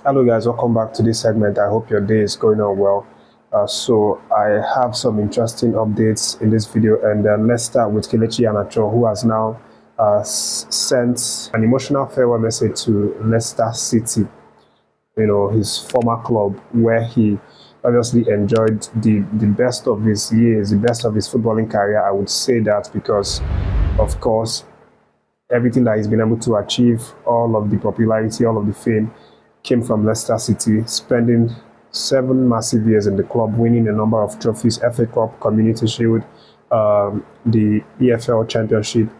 Hello guys, welcome back to this segment. I hope your day is going on well. So I have some interesting updates in this video, and let's start with Kelechi Iheanacho, who has now sent an emotional farewell message to Leicester City, his former club, where he obviously enjoyed the best of his years, the best of his footballing career. I would say that because, of course, everything that he's been able to achieve, all of the popularity, all of the fame, came from Leicester City, spending 7 massive years in the club, winning a number of trophies: FA Cup, Community Shield, the EFL Championship,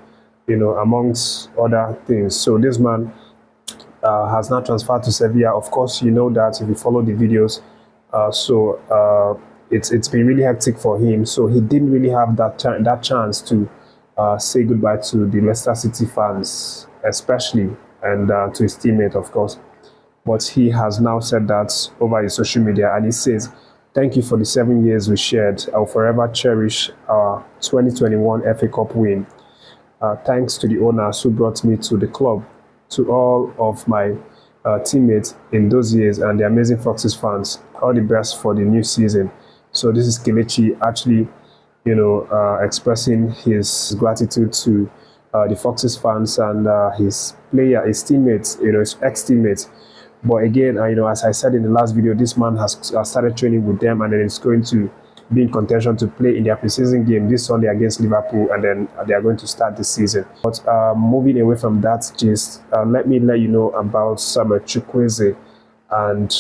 amongst other things. So this man has now transferred to Sevilla. Of course, you know that if you follow the videos. It's been really hectic for him. So he didn't really have that chance to say goodbye to the Leicester City fans, especially, and to his teammate, of course. But he has now said that over his social media, and he says, "Thank you for the 7 years we shared. I'll forever cherish our 2021 FA Cup win. Thanks to the owners who brought me to the club, to all of my teammates in those years, and the amazing Foxes fans. All the best for the new season." So this is Kelechi actually, expressing his gratitude to the Foxes fans and his teammates, his ex-teammates. But again, as I said in the last video, this man has started training with them, and then it's going to be in contention to play in their preseason game this Sunday against Liverpool, and then they are going to start the season. But moving away from that gist, let me let you know about Samuel Chukwueze and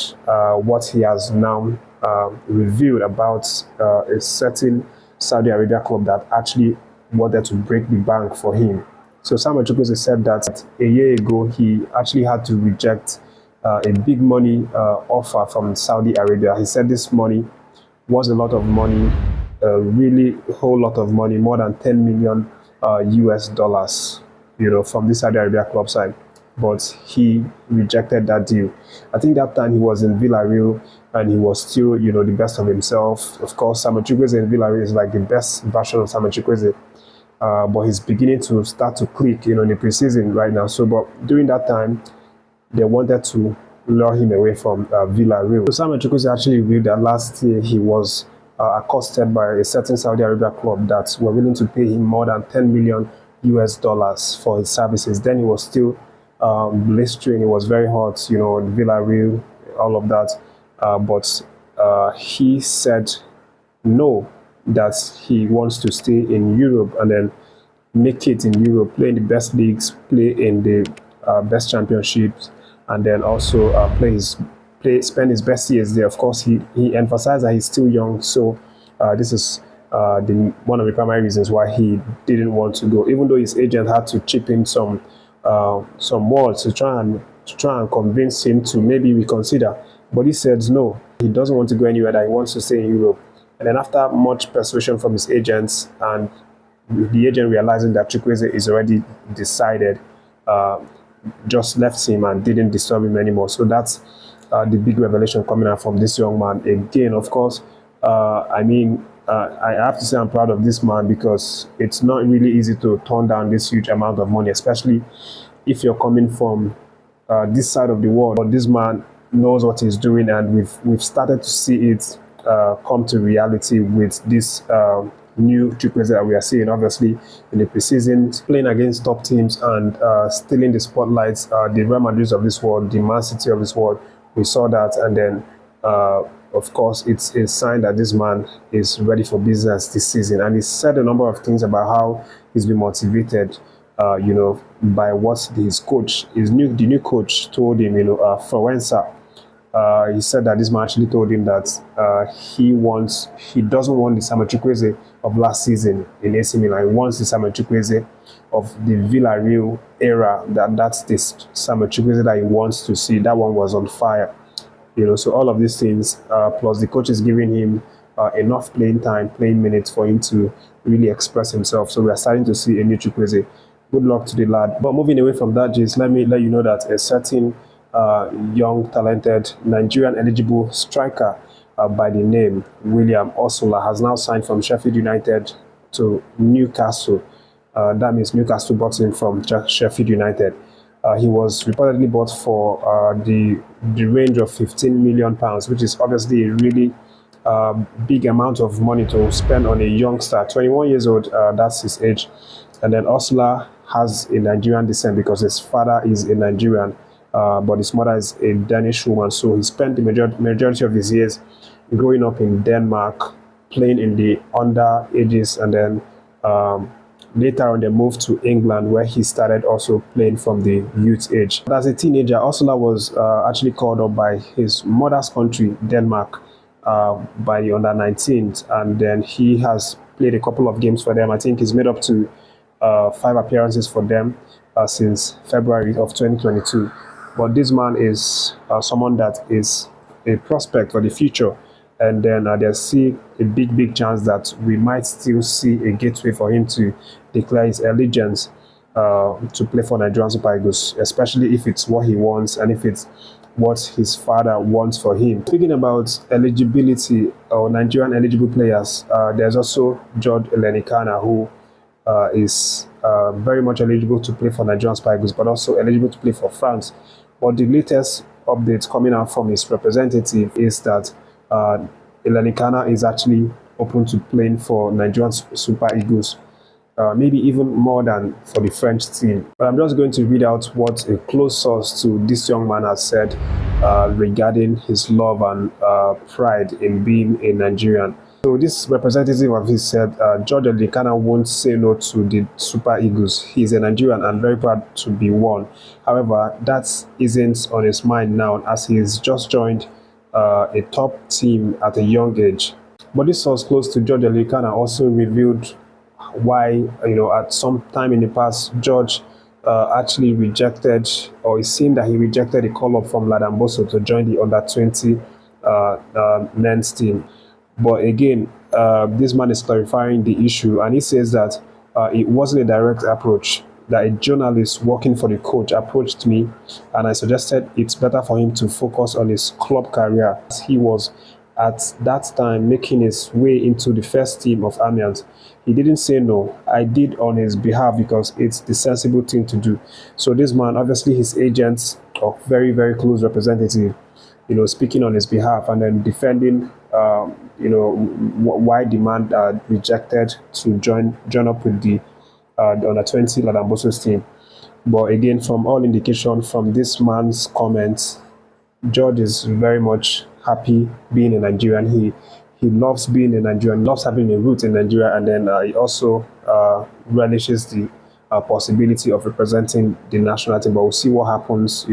what he has now revealed about a certain Saudi Arabia club that actually wanted to break the bank for him. So Samuel Chukwueze said that a year ago he actually had to reject a big money offer from Saudi Arabia. He said this money was a lot of money, really a whole lot of money, more than 10 million US dollars, from the Saudi Arabia club side. But he rejected that deal. I think that time he was in Villarreal and he was still, the best of himself. Of course, Samuel Chukwueze in Villarreal is like the best version of Samuel Chukwueze. But he's beginning to start to click, in the preseason right now. So, but during that time, they wanted to lure him away from Villarreal. So Samuel Chukwueze actually revealed that last year he was accosted by a certain Saudi Arabia club that were willing to pay him more than 10 million US dollars for his services. Then he was still blistering. It was very hot, Villarreal, all of that. But he said no, that he wants to stay in Europe and then make it in Europe, play in the best leagues, play in the best championships, and then also spend his best years there. Of course, he emphasized that he's still young, so this is one of the primary reasons why he didn't want to go, even though his agent had to chip in some words to try and convince him to maybe reconsider. But he said no, he doesn't want to go anywhere, that he wants to stay in Europe. And then after much persuasion from his agents and the agent realizing that Chukwueze is already decided, just left him and didn't disturb him anymore. So that's the big revelation coming out from this young man. Again, of course, I have to say I'm proud of this man, because it's not really easy to turn down this huge amount of money, especially if you're coming from this side of the world. But this man knows what he's doing, and we've started to see it come to reality with this new Chukwueze that we are seeing, obviously, in the preseason, playing against top teams and stealing the spotlights, the Real Madrid of this world, the Man City of this world. We saw that, and then, of course, it's a sign that this man is ready for business this season. And he said a number of things about how he's been motivated, by what the new coach told him, Florenza. He said that this man actually told him that he doesn't want the Samuel Chukwueze of last season in AC Milan. He wants the Samuel Chukwueze of the Villarreal era. That's this Samuel Chukwueze that he wants to see. That one was on fire, So all of these things, plus the coach is giving him enough playing time, playing minutes for him to really express himself. So we are starting to see a new Chukwueze. Good luck to the lad. But moving away from that, just let me let you know that a certain young, talented, Nigerian-eligible striker by the name William Osula has now signed from Sheffield United to Newcastle. That means Newcastle bought him from Sheffield United. He was reportedly bought for the range of £15 million, which is obviously a really big amount of money to spend on a youngster, 21 years old. That's his age. And then Osula has a Nigerian descent because his father is a Nigerian, but his mother is a Danish woman. So he spent the majority of his years growing up in Denmark, playing in the under ages, and then later on they moved to England, where he started also playing from the youth age. But as a teenager, Ursula was actually called up by his mother's country, Denmark, by the under 19s, and then he has played a couple of games for them. I think he's made up to 5 appearances for them since February of 2022. But this man is someone that is a prospect for the future. And then there's still a big chance that we might still see a gateway for him to declare his allegiance to play for Nigerian Super Eagles, especially if it's what he wants and if it's what his father wants for him. Speaking about eligibility or Nigerian eligible players, there's also George Ilenikhena, who is very much eligible to play for Nigerian Super Eagles, but also eligible to play for France. But the latest update coming out from his representative is that Ilenikhena is actually open to playing for Nigerian Super Eagles, maybe even more than for the French team. But I'm just going to read out what a close source to this young man has said regarding his love and pride in being a Nigerian. So this representative of his said, George Ilenikhena won't say no to the Super Eagles. He's a Nigerian and very proud to be one. However, that isn't on his mind now, as he's just joined a top team at a young age. But this source close to George Ilenikhena also revealed why, at some time in the past, George actually rejected, or it seemed that he rejected a call up from Ladamboso to join the under 20 men's team. But again, this man is clarifying the issue, and he says that it wasn't a direct approach, that a journalist working for the coach approached me, and I suggested it's better for him to focus on his club career, as he was at that time making his way into the first team of Amiens. He didn't say no. I did on his behalf because it's the sensible thing to do. So this man, obviously his agents or very close representative, speaking on his behalf and then defending why the man rejected to join up with the under 20 Ladamboso's team. But again, from all indication from this man's comments, George is very much happy being a Nigerian. He loves being a Nigerian, loves having a root in Nigeria, and then he also relishes the possibility of representing the national team. But we'll see what happens.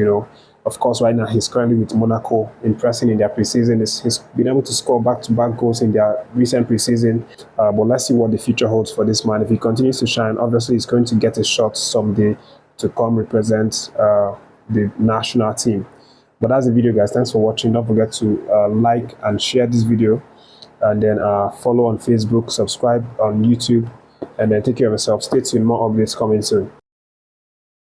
Of course, right now he's currently with Monaco, impressing in their preseason. He's been able to score back-to-back goals in their recent preseason. But let's see what the future holds for this man. If he continues to shine, obviously he's going to get a shot someday to come represent the national team. But that's the video, guys. Thanks for watching. Don't forget to like and share this video, and then follow on Facebook, subscribe on YouTube, and then take care of yourself. Stay tuned, more updates coming soon.